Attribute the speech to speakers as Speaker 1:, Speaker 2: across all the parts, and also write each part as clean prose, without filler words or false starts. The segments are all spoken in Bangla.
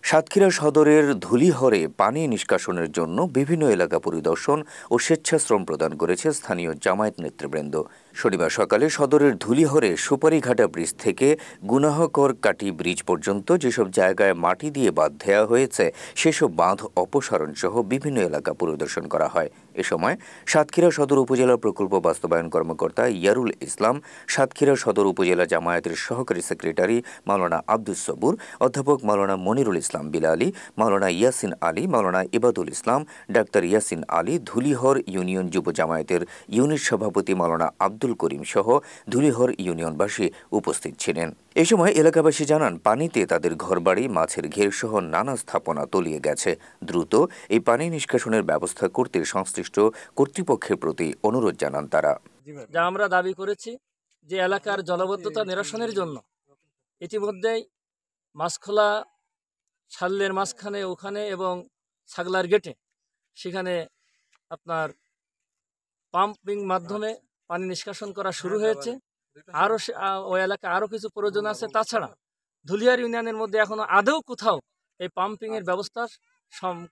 Speaker 1: সাতক্ষীরা সদরের ধুলিহরে পানি নিষ্কাশনের জন্য বিভিন্ন এলাকা পরিদর্শন ও স্বেচ্ছাশ্রম প্রদান করেছে স্থানীয় জামায়াত নেতৃবৃন্দ। শনিবার সকালে সদরের ধুলিহরে সুপারিঘাটা ব্রিজ থেকে গুনাহকর কাটি ব্রিজ পর্যন্ত যেসব জায়গায় মাটি দিয়ে বাঁধ দেওয়া হয়েছে সেসব বাঁধ অপসারণ সহ বিভিন্ন এলাকা পরিদর্শন করা হয়। এ সময় সাতক্ষীরা সদর উপজেলা প্রকল্প বাস্তবায়ন কর্মকর্তা ইয়ারুল ইসলাম, সাতক্ষীরা সদর উপজেলা জামায়াতের সহকারী সেক্রেটারি মাওলানা আব্দুস সবুর, অধ্যাপক মাওলানা মনিরুল ইসলাম বিলালী, মাওলানা ইয়াসিন আলী, মাওলানা ইবাদুল ইসলাম, ডাক্তার ইয়াসিন আলী, ধুলিহর ইউনিয়ন যুব জামায়াতের ইউনিট সভাপতি মাওলানা আব্দুল করিম সহ ধুলিহর ইউনিয়নবাসী উপস্থিত ছিলেন। এ সময় এলাকাবাসী জানান, পানিতে তাদের ঘরবাড়ি, মাছের ঘের সহ নানা স্থাপনা তলিয়ে গেছে। দ্রুত এই পানি নিষ্কাশনের ব্যবস্থা করতে সংশ্লিষ্ট কর্তৃপক্ষের প্রতি অনুরোধ জানান তারা।
Speaker 2: যা আমরা দাবি করেছি যে এলাকার জলাবদ্ধতা নিরসনের জন্য ইতিমধ্যেই মাছখোলা শাল্লের মাঝখানে ওখানে এবং ছাগলার গেটে সেখানে আপনার পাম্পিং মাধ্যমে পানি নিষ্কাশন করা শুরু হয়েছে। আরও ওই এলাকায় আরও কিছু প্রয়োজন আছে। তাছাড়া ধুলিয়ার ইউনিয়নের মধ্যে এখনও আদৌ কোথাও এই পাম্পিংয়ের ব্যবস্থা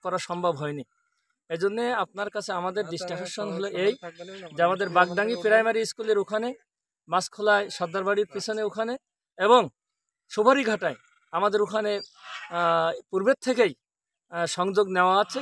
Speaker 2: করা সম্ভব হয়নি। এজন্যে আপনার কাছে আমাদের দৃষ্টি আকর্ষণ হলো এই যে আমাদের বাগডাঙ্গি প্রাইমারি স্কুলের ওখানে, মাছখোলায় সর্দারবাড়ির পিছনে ওখানে এবং সুপারিঘাটায় আমাদের ওখানে পূর্বের থেকেই সংযোগ নেওয়া আছে।